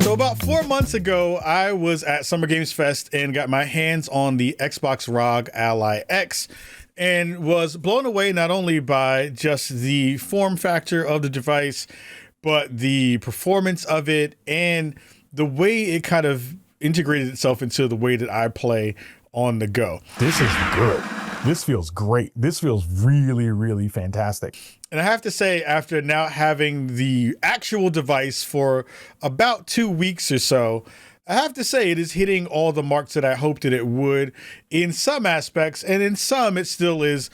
So about 4 months ago, I was at Summer Games Fest and got my hands on the Xbox ROG Ally X and was blown away not only by just the form factor of the device, but the performance of it and the way it kind of integrated itself into the way that I play on the go. This is good. This feels great. This feels really, really fantastic. And I have to say, after now having the actual device for about 2 weeks or so, I have to say it is hitting all the marks that I hoped that it would in some aspects, and in some it still is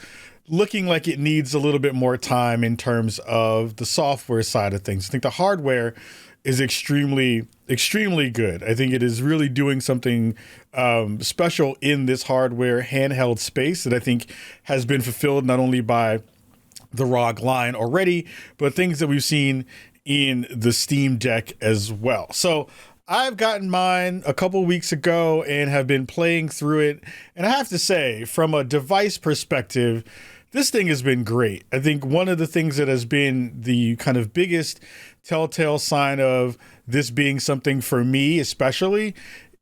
looking like it needs a little bit more time in terms of the software side of things. I think the hardware is extremely good. I think it is really doing something special in this hardware handheld space that I think has been fulfilled not only by the ROG line already, but things that we've seen in the Steam Deck as well. So I've gotten mine a couple weeks ago and have been playing through it. And I have to say, from a device perspective, this thing has been great. I think one of the things that has been the kind of biggest telltale sign of this being something for me especially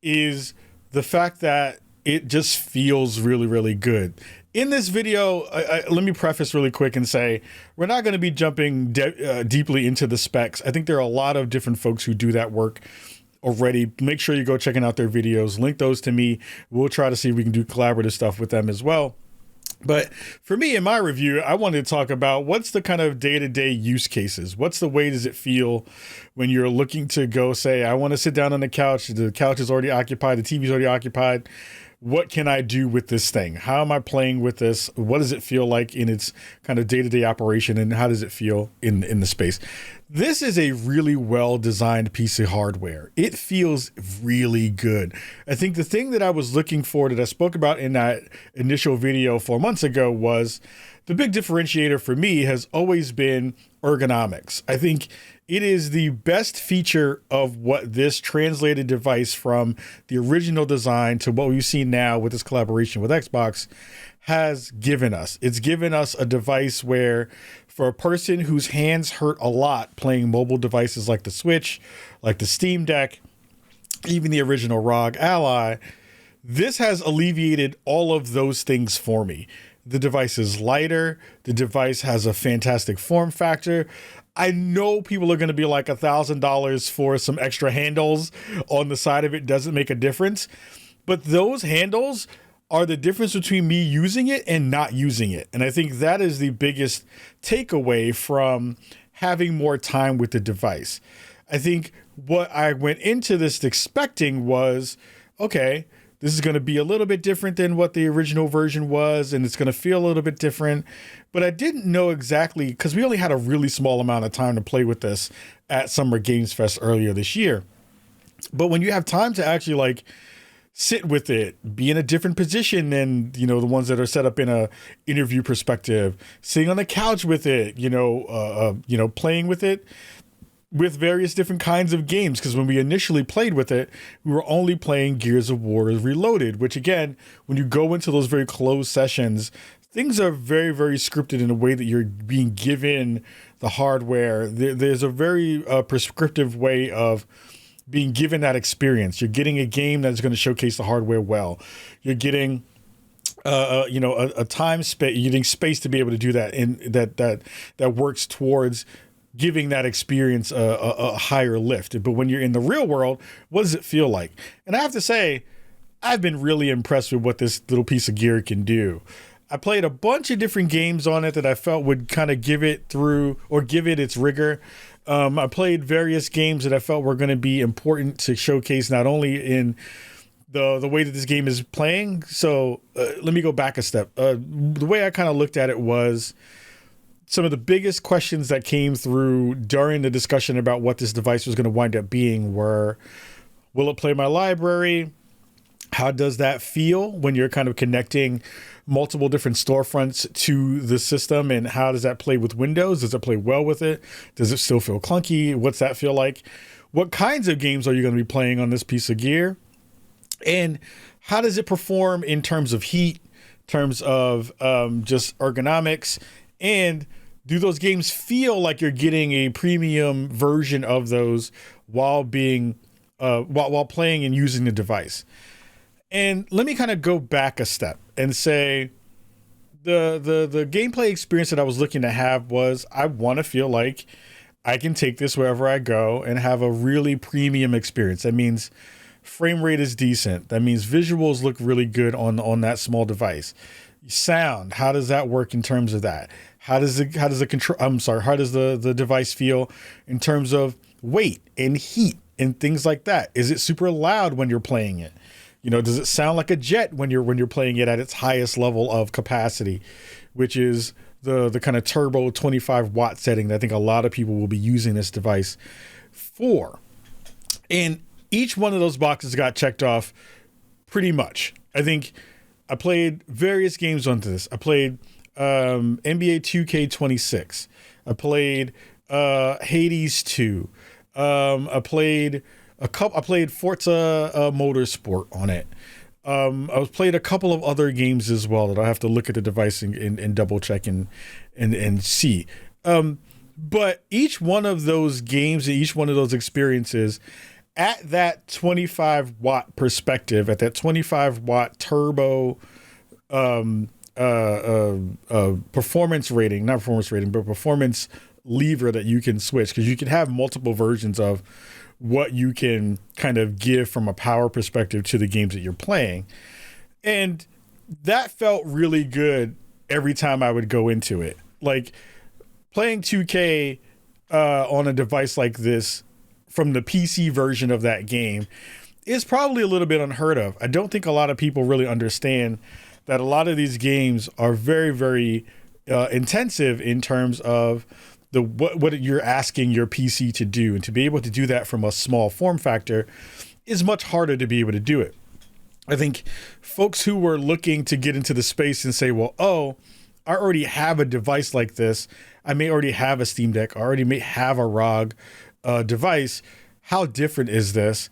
is the fact that it just feels really, really good. In this video, let me preface really quick and say, we're not going to be jumping deeply into the specs. I think there are a lot of different folks who do that work already. Make sure you go checking out their videos, link those to me. We'll try to see if we can do collaborative stuff with them as well. But for me, in my review, I wanted to talk about what's the kind of day-to-day use cases. What's the way does it feel when you're looking to go say, I want to sit down on the couch is already occupied, the TV's already occupied. What can I do with this thing? How am I playing with this? What does it feel like in its kind of day-to-day operation, and how does it feel in the space? This is a really well-designed piece of hardware. It feels really good. I think the thing that I was looking for that I spoke about in that initial video 4 months ago was the big differentiator for me has always been ergonomics. I think it is the best feature of what this translated device from the original design to what we've seen now with this collaboration with Xbox has given us. It's given us a device where for a person whose hands hurt a lot playing mobile devices like the Switch, like the Steam Deck, even the original ROG Ally, this has alleviated all of those things for me. The device is lighter. The device has a fantastic form factor. I know people are going to be like $1,000 for some extra handles on the side of it doesn't make a difference. But those handles are the difference between me using it and not using it. And I think that is the biggest takeaway from having more time with the device. I think what I went into this expecting was, okay, this is going to be a little bit different than what the original version was, and it's going to feel a little bit different. But I didn't know exactly, because we only had a really small amount of time to play with this at Summer Games Fest earlier this year. But when you have time to actually like sit with it, be in a different position than, the ones that are set up in a interview perspective, sitting on the couch with it, playing with it, with various different kinds of games, because when we initially played with it, we were only playing Gears of War Reloaded, which again, when you go into those very closed sessions, things are very, very scripted in a way that you're being given the hardware. There's a very prescriptive way of being given that experience. You're getting a game that's going to showcase the hardware well. You're getting a time space. You're getting space to be able to do that, and that works towards giving that experience a higher lift. But when you're in the real world, what does it feel like? And I have to say, I've been really impressed with what this little piece of gear can do. I played a bunch of different games on it that I felt would kind of give it its rigor. I played various games that I felt were going to be important to showcase not only in the way that this game is playing. So let me go back a step. The way I kind of looked at it was some of the biggest questions that came through during the discussion about what this device was going to wind up being were, will it play my library? How does that feel when you're kind of connecting multiple different storefronts to the system? And how does that play with Windows? Does it play well with it? Does it still feel clunky? What's that feel like? What kinds of games are you going to be playing on this piece of gear? And how does it perform in terms of heat, in terms of just ergonomics? And do those games feel like you're getting a premium version of those while being while playing and using the device. And let me kind of go back a step and say the gameplay experience that I was looking to have was I want to feel like I can take this wherever I go and have a really premium experience. That means frame rate is decent. That means visuals look really good on that small device. Sound, how does that work in terms of that? How does the device feel in terms of weight and heat and things like that? Is it super loud when you're playing it? You know, does it sound like a jet when you're playing it at its highest level of capacity, which is the kind of turbo 25 watt setting that I think a lot of people will be using this device for. And each one of those boxes got checked off pretty much. I think I played various games onto this. I played NBA 2K26. I played Hades 2. I played Forza Motorsport on it. I played a couple of other games as well that I have to look at the device and double check and see. But each one of those games and each one of those experiences at that 25 watt perspective, at that 25 watt turbo performance rating, not performance rating, but performance lever that you can switch, because you can have multiple versions of what you can kind of give from a power perspective to the games that you're playing. And that felt really good every time I would go into it. Like playing 2K on a device like this from the PC version of that game is probably a little bit unheard of. I don't think a lot of people really understand that a lot of these games are very, very intensive in terms of what you're asking your PC to do. And to be able to do that from a small form factor is much harder to be able to do it. I think folks who were looking to get into the space and say, well, I already have a device like this. I may already have a Steam Deck. I already may have a ROG device. How different is this?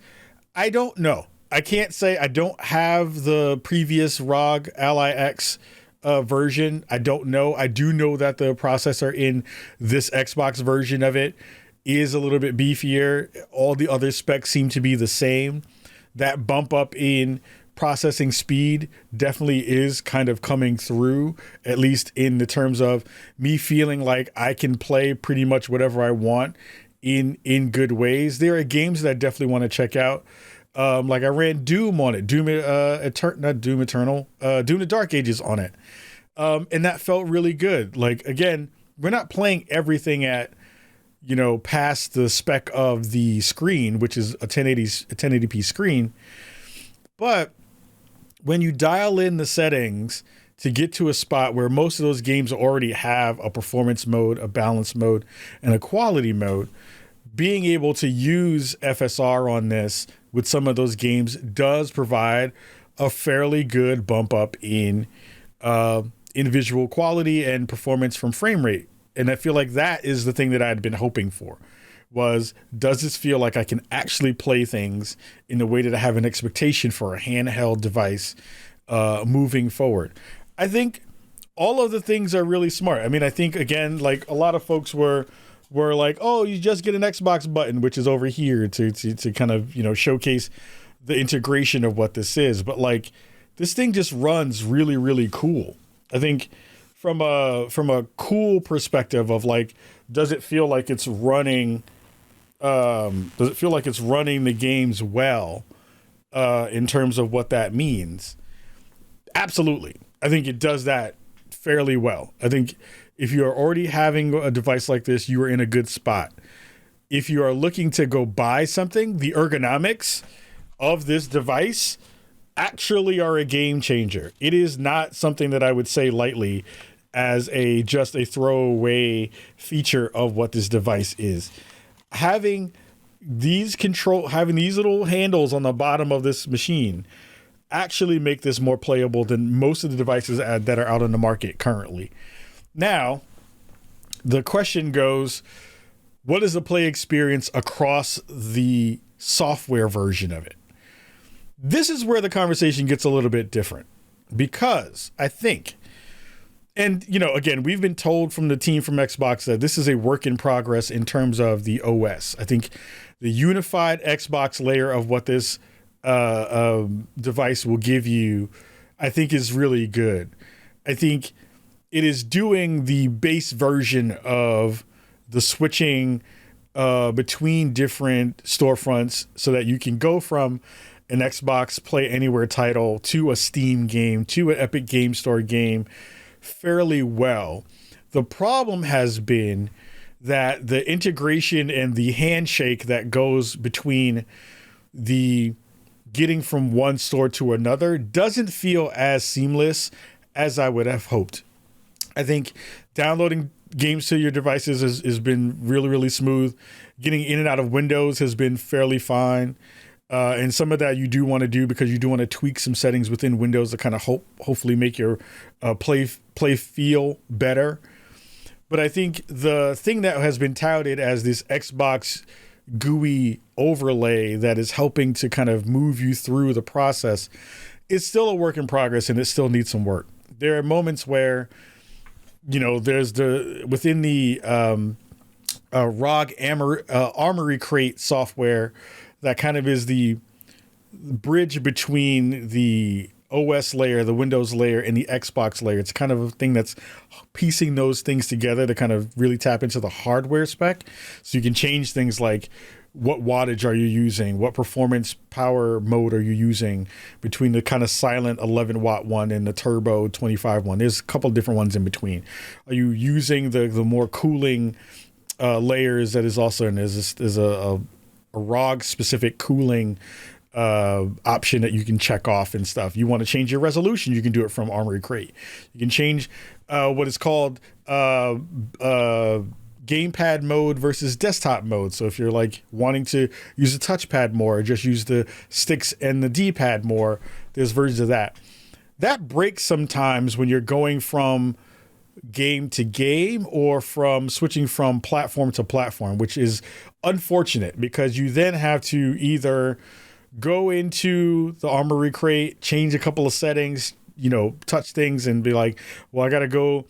I don't know. I can't say. I don't have the previous ROG Ally X version. I don't know. I do know that the processor in this Xbox version of it is a little bit beefier. All the other specs seem to be the same. That bump up in processing speed definitely is kind of coming through, at least in the terms of me feeling like I can play pretty much whatever I want in good ways. There are games that I definitely want to check out. Like I ran Doom on it, Doom the Dark Ages on it. And that felt really good. Like, again, we're not playing everything at, past the spec of the screen, which is a 1080p screen. But when you dial in the settings to get to a spot where most of those games already have a performance mode, a balance mode, and a quality mode, being able to use FSR on this with some of those games does provide a fairly good bump up in visual quality and performance from frame rate. And I feel like that is the thing that I'd been hoping for, was, does this feel like I can actually play things in the way that I have an expectation for a handheld device moving forward? I think all of the things are really smart. I mean, I think, again, like a lot of folks were like, oh, you just get an Xbox button, which is over here to kind of, showcase the integration of what this is. But like, this thing just runs really, really cool. I think from a cool perspective of like, does it feel like it's running the games well in terms of what that means? Absolutely. I think it does that fairly well. I think if you are already having a device like this, you are in a good spot. If you are looking to go buy something, the ergonomics of this device actually are a game changer. It is not something that I would say lightly as just a throwaway feature of what this device is. Having these little handles on the bottom of this machine actually make this more playable than most of the devices that are out on the market currently. Now, the question goes, what is the play experience across the software version of it? This is where the conversation gets a little bit different, because I think, and again, we've been told from the team from Xbox that this is a work in progress in terms of the OS. I think the unified Xbox layer of what this device will give you, I think is really good. I think it is doing the base version of the switching between different storefronts so that you can go from an Xbox Play Anywhere title to a Steam game to an Epic Game Store game fairly well. The problem has been that the integration and the handshake that goes between the getting from one store to another doesn't feel as seamless as I would have hoped. I think downloading games to your devices has been really, really smooth. Getting in and out of Windows has been fairly fine. And some of that you do want to do because you do want to tweak some settings within Windows to kind of hopefully make your play feel better. But I think the thing that has been touted as this Xbox GUI overlay that is helping to kind of move you through the process is still a work in progress, and it still needs some work. There are moments where, there's within the ROG Armoury Crate software that kind of is the bridge between the OS layer, the Windows layer, and the Xbox layer. It's kind of a thing that's piecing those things together to kind of really tap into the hardware spec. So you can change things like what wattage are you using? What performance power mode are you using between the kind of silent 11 watt one and the turbo 25 one? There's a couple of different ones in between. Are you using the more cooling layers that is also, and there's a ROG specific cooling option that you can check off and stuff. You want to change your resolution, you can do it from Armoury Crate. You can change what is called gamepad mode versus desktop mode. So if you're like wanting to use a touchpad more, or just use the sticks and the D-pad more, there's versions of that. That breaks sometimes when you're going from game to game or from switching from platform to platform, which is unfortunate because you then have to either go into the Armoury Crate, change a couple of settings, touch things and be like, well, I got to go,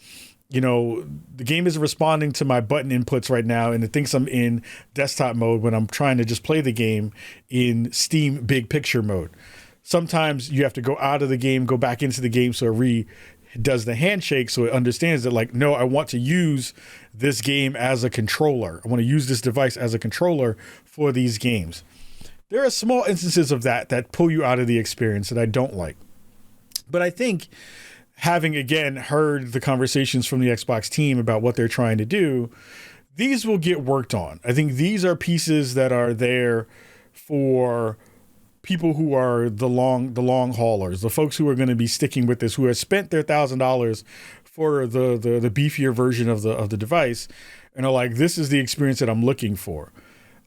the game is responding to my button inputs right now, and it thinks I'm in desktop mode when I'm trying to just play the game in Steam big picture mode. Sometimes you have to go out of the game, go back into the game so it does the handshake so it understands that, like, no, I want to use this game as a controller. I want to use this device as a controller for these games. There are small instances of that pull you out of the experience that I don't like. But I think having, again, heard the conversations from the Xbox team about what they're trying to do, these will get worked on. I think these are pieces that are there for people who are the long haulers, the folks who are going to be sticking with this, who have spent their $1,000 for the beefier version of the device and are like, this is the experience that I'm looking for.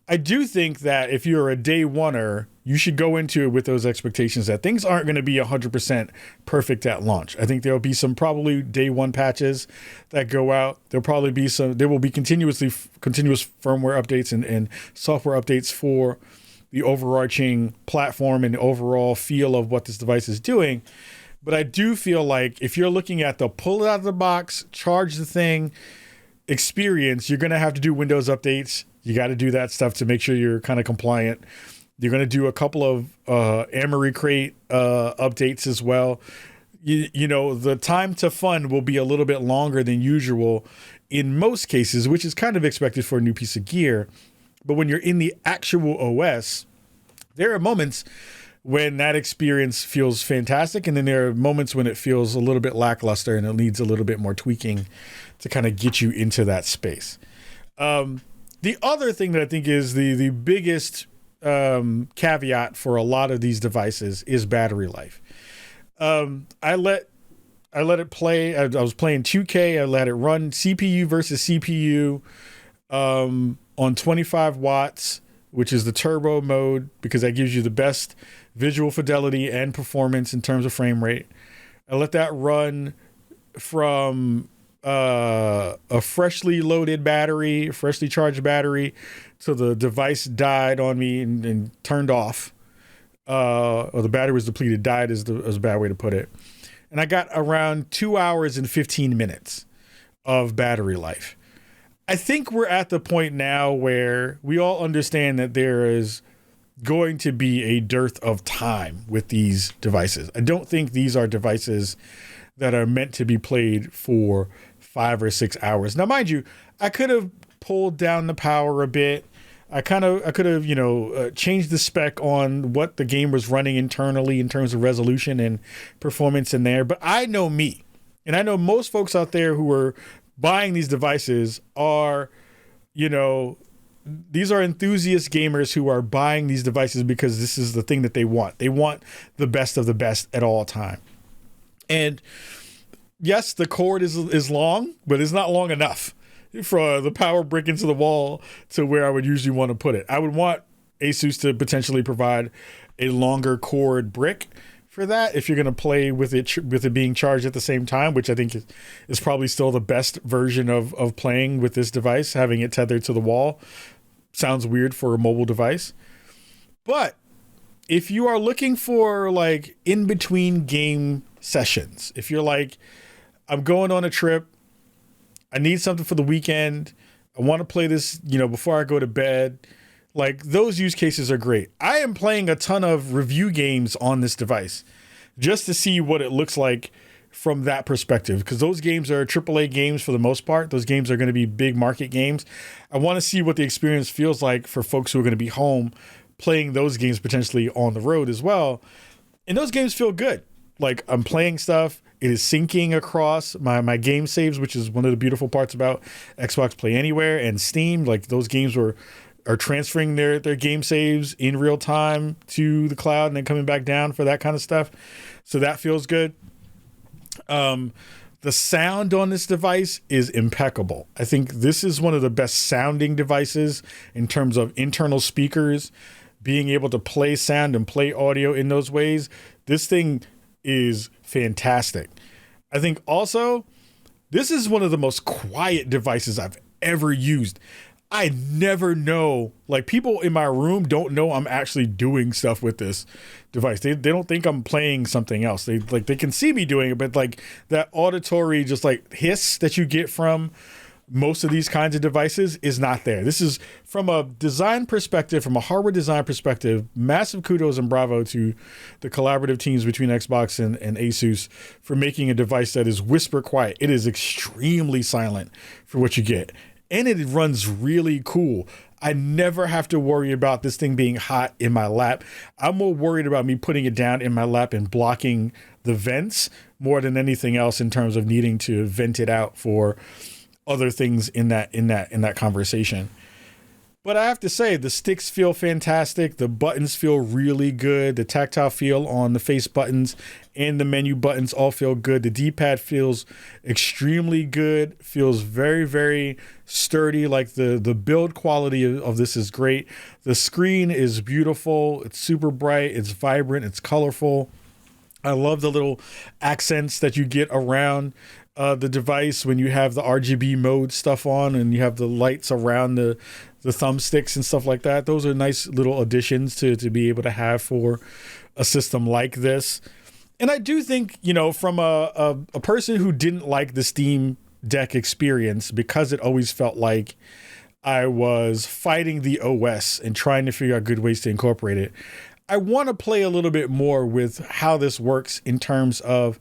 I do think that if you're a day oneer, you should go into it with those expectations that things aren't going to be 100% perfect at launch. I think there'll be some probably day one patches that go out. There will be continuous firmware updates and software updates for the overarching platform and the overall feel of what this device is doing. But I do feel like if you're looking at the pull it out of the box, charge the thing experience, you're going to have to do Windows updates. You got to do that stuff to make sure you're kind of compliant. You're going to do a couple of Armoury Crate updates as well. The time to fun will be a little bit longer than usual in most cases, which is kind of expected for a new piece of gear. But when you're in the actual OS, there are moments when that experience feels fantastic, and then there are moments when it feels a little bit lackluster and it needs a little bit more tweaking to kind of get you into that space. The other thing that I think is the biggest caveat for a lot of these devices is battery life. I let it play. I was playing 2K. I let it run CPU versus CPU on 25 watts, which is the turbo mode, because that gives you the best visual fidelity and performance in terms of frame rate. I let that run from a freshly loaded battery, freshly charged battery, so the device died on me and turned off. Or the battery was depleted, died is a bad way to put it. And I got around 2 hours and 15 minutes of battery life. I think we're at the point now where we all understand that there is going to be a dearth of time with these devices. I don't think these are devices that are meant to be played for 5 or 6 hours. Now, mind you, I could have pulled down the power a bit. I could have, changed the spec on what the game was running internally in terms of resolution and performance in there. But I know me, and I know most folks out there who are buying these devices are, these are enthusiast gamers who are buying these devices because this is the thing that they want. They want the best of the best at all time. And yes, the cord is long, but it's not long enough for the power brick into the wall to where I would usually want to put it. I would want Asus to potentially provide a longer cord brick for that if you're going to play with it being charged at the same time, which I think is probably still the best version of playing with this device. Having it tethered to the wall sounds weird for a mobile device. But if you are looking for like in between game sessions, if you're like, I'm going on a trip, I need something for the weekend, I want to play this, before I go to bed, like those use cases are great. I am playing a ton of review games on this device just to see what it looks like from that perspective, because those games are AAA games for the most part. Those games are going to be big market games. I want to see what the experience feels like for folks who are going to be home playing those games potentially on the road as well. And those games feel good. Like I'm playing stuff. It is syncing across my game saves, which is one of the beautiful parts about Xbox Play Anywhere and Steam. Like those games are transferring their game saves in real time to the cloud and then coming back down for that kind of stuff. So that feels good. The sound on this device is impeccable. I think this is one of the best sounding devices in terms of internal speakers, being able to play sound and play audio in those ways. This thing is fantastic. I think also this is one of the most quiet devices I've ever used. I never know, like people in my room don't know I'm actually doing stuff with this device. They don't think I'm playing something else. They can see me doing it, but like that auditory just like hiss that you get from most of these kinds of devices is not there. This is from a design perspective, from a hardware design perspective, massive kudos and bravo to the collaborative teams between Xbox and Asus for making a device that is whisper quiet. It is extremely silent for what you get. And it runs really cool. I never have to worry about this thing being hot in my lap. I'm more worried about me putting it down in my lap and blocking the vents more than anything else in terms of needing to vent it out for other things in that conversation. But I have to say, the sticks feel fantastic. The buttons feel really good. The tactile feel on the face buttons and the menu buttons all feel good. The D-pad feels extremely good. Feels very, very sturdy. Like the build quality of this is great. The screen is beautiful. It's super bright. It's vibrant. It's colorful. I love the little accents that you get around the device when you have the RGB mode stuff on and you have the lights around the thumbsticks and stuff like that. Those are nice little additions to be able to have for a system like this. And I do think, from a person who didn't like the Steam Deck experience, because it always felt like I was fighting the OS and trying to figure out good ways to incorporate it, I want to play a little bit more with how this works in terms of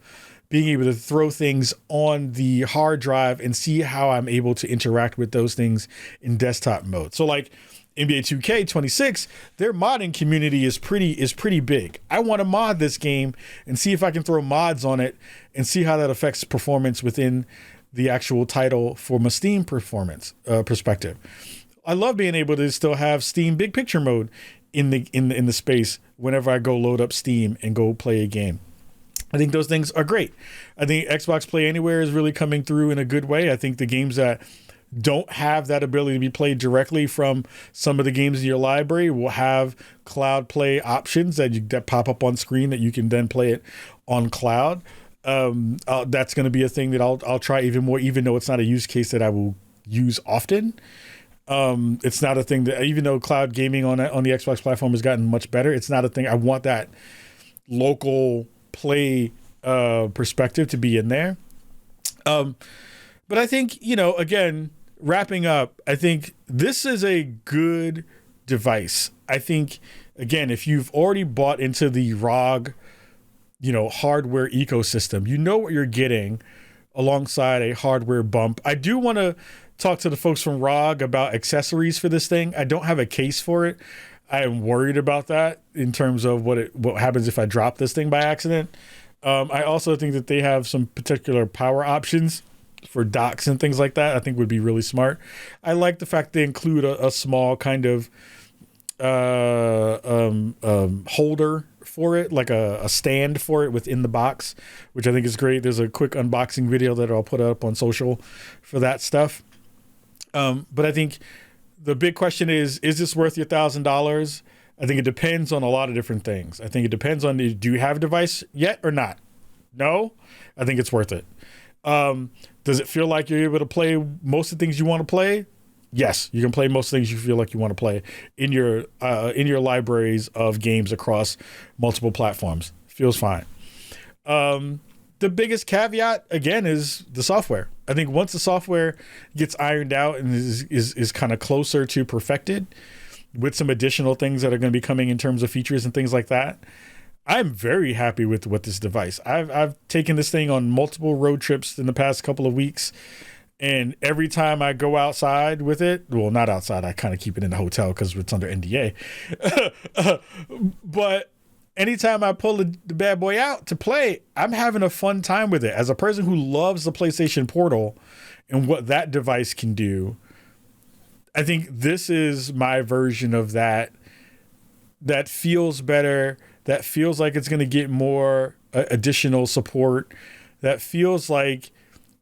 being able to throw things on the hard drive and see how I'm able to interact with those things in desktop mode. So like NBA 2K26, their modding community is pretty big. I want to mod this game and see if I can throw mods on it and see how that affects performance within the actual title from a Steam performance perspective. I love being able to still have Steam big picture mode in the space whenever I go load up Steam and go play a game. I think those things are great. I think Xbox Play Anywhere is really coming through in a good way. I think the games that don't have that ability to be played directly from some of the games in your library will have cloud play options that pop up on screen that you can then play it on cloud. That's going to be a thing that I'll try even more, even though it's not a use case that I will use often. It's not a thing that, even though cloud gaming on the Xbox platform has gotten much better, it's not a thing. I want that local play perspective to be in there. But I think, again, wrapping up, I think this is a good device. I think, again, if you've already bought into the ROG, hardware ecosystem, you know what you're getting alongside a hardware bump. I do want to talk to the folks from ROG about accessories for this thing. I don't have a case for it. I am worried about that in terms of what happens if I drop this thing by accident. I also think that they have some particular power options for docks and things like that. I think would be really smart. I like the fact they include a small kind of holder for it, like a stand for it within the box, which I think is great. There's a quick unboxing video that I'll put up on social for that stuff. But I think the big question is this worth your $1,000? I think it depends on a lot of different things. I think it depends on, do you have a device yet or not? No? I think it's worth it. Does it feel like you're able to play most of the things you want to play? Yes, you can play most things you feel like you want to play in your libraries of games across multiple platforms. Feels fine. The biggest caveat, again, is the software. I think once the software gets ironed out and is kind of closer to perfected, with some additional things that are going to be coming in terms of features and things like that, I'm very happy with this device. I've taken this thing on multiple road trips in the past couple of weeks. And every time I go outside with it, well, not outside, I kind of keep it in the hotel because it's under NDA. But anytime I pull the bad boy out to play, I'm having a fun time with it. As a person who loves the PlayStation Portal and what that device can do, I think this is my version of that feels better, that feels like it's going to get more additional support, that feels like,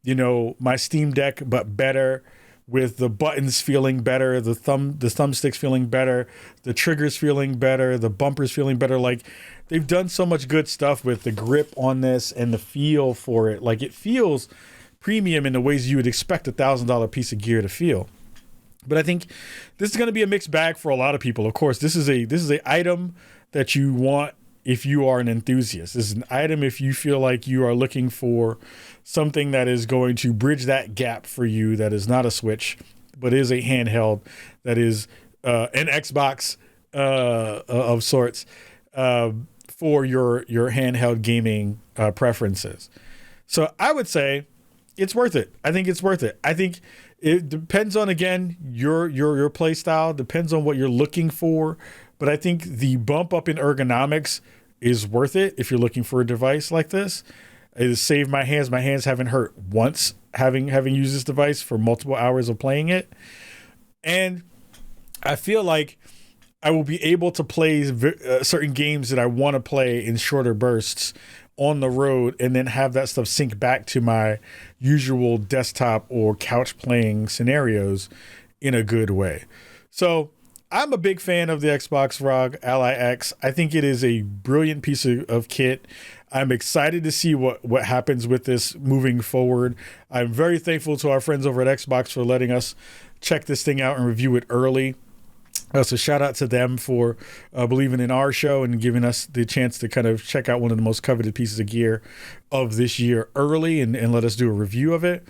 my Steam Deck, but better, with the buttons feeling better, the thumbsticks feeling better, the triggers feeling better, the bumpers feeling better. Like, they've done so much good stuff with the grip on this and the feel for it. Like, it feels premium in the ways you would expect $1,000 piece of gear to feel. But I think this is going to be a mixed bag for a lot of people. Of course, this is a item that you want if you are an enthusiast. This is an item if you feel like you are looking for something that is going to bridge that gap for you, that is not a Switch, but is a handheld, that is an Xbox of sorts for your handheld gaming preferences. So I would say it's worth it. I think it's worth it. I think it depends on, again, your play style, depends on what you're looking for. But I think the bump up in ergonomics is worth it if you're looking for a device like this. It has saved my hands. My hands haven't hurt once having used this device for multiple hours of playing it. And I feel like I will be able to play certain games that I want to play in shorter bursts on the road, and then have that stuff sync back to my usual desktop or couch playing scenarios in a good way. So I'm a big fan of the Xbox ROG Ally X. I think it is a brilliant piece of kit. I'm excited to see what happens with this moving forward. I'm very thankful to our friends over at Xbox for letting us check this thing out and review it early. So shout out to them for believing in our show and giving us the chance to kind of check out one of the most coveted pieces of gear of this year early and let us do a review of it.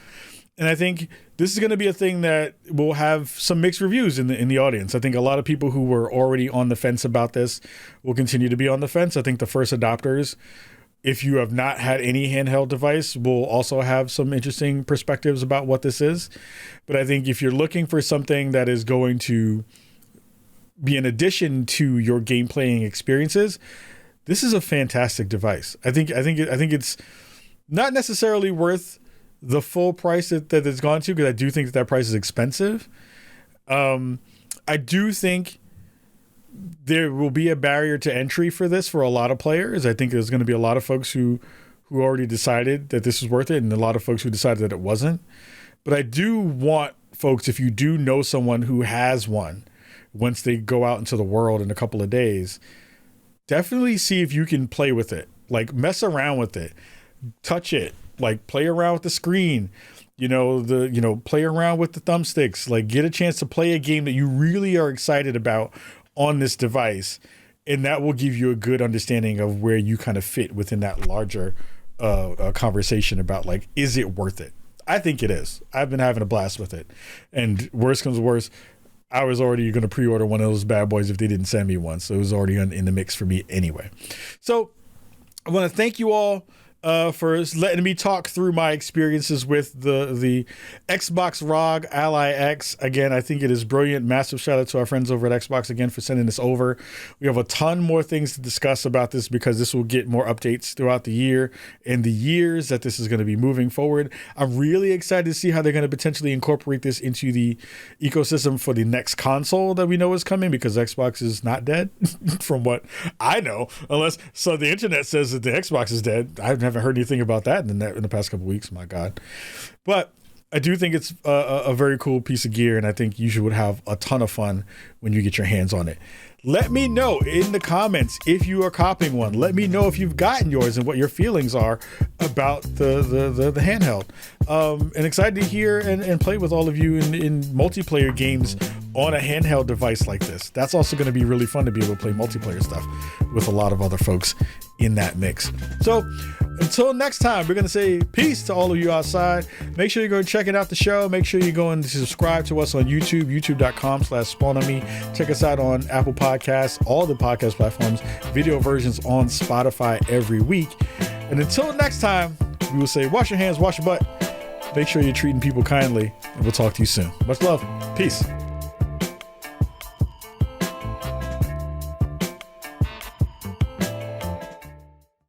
And I think this is going to be a thing that will have some mixed reviews in the audience. I think a lot of people who were already on the fence about this will continue to be on the fence. I think the first adopters, if you have not had any handheld device, will also have some interesting perspectives about what this is. But I think if you're looking for something that is going to be an addition to your game playing experiences, this is a fantastic device. I think it's not necessarily worth the full price that it's gone to, because I do think that price is expensive. I do think there will be a barrier to entry for this for a lot of players. I think there's going to be a lot of folks who already decided that this was worth it, and a lot of folks who decided that it wasn't. But I do want folks, if you do know someone who has one, once they go out into the world in a couple of days, definitely see if you can play with it. Like, mess around with it, touch it, like play around with the screen, play around with the thumbsticks, like get a chance to play a game that you really are excited about on this device. And that will give you a good understanding of where you kind of fit within that larger conversation about, like, is it worth it? I think it is. I've been having a blast with it. And worst comes to worst, I was already going to pre-order one of those bad boys if they didn't send me one. So it was already in the mix for me anyway. So I want to thank you all for letting me talk through my experiences with the Xbox ROG Ally X. Again, I think it is brilliant. Massive shout out to our friends over at Xbox again for sending this over. We have a ton more things to discuss about this because this will get more updates throughout the year and the years that this is going to be moving forward. I'm really excited to see how they're going to potentially incorporate this into the ecosystem for the next console that we know is coming, because Xbox is not dead from what I know, unless so the internet says that the Xbox is dead. I haven't heard anything about that in the past couple weeks. My God. But I do think it's a very cool piece of gear, and I think you would have a ton of fun when you get your hands on it. Let me know in the comments if you are copying one. Let me know if you've gotten yours and what your feelings are about the handheld. And excited to hear and play with all of you in multiplayer games on a handheld device like this. That's also going to be really fun to be able to play multiplayer stuff with a lot of other folks in that mix. So until next time, we're going to say peace to all of you outside. Make sure you go checking out the show. Make sure you go and subscribe to us on YouTube, youtube.com/spawnonme. Check us out on Apple Podcasts, all the podcast platforms, video versions on Spotify every week. And until next time, we will say wash your hands, wash your butt. Make sure you're treating people kindly, and we'll talk to you soon. Much love. Peace.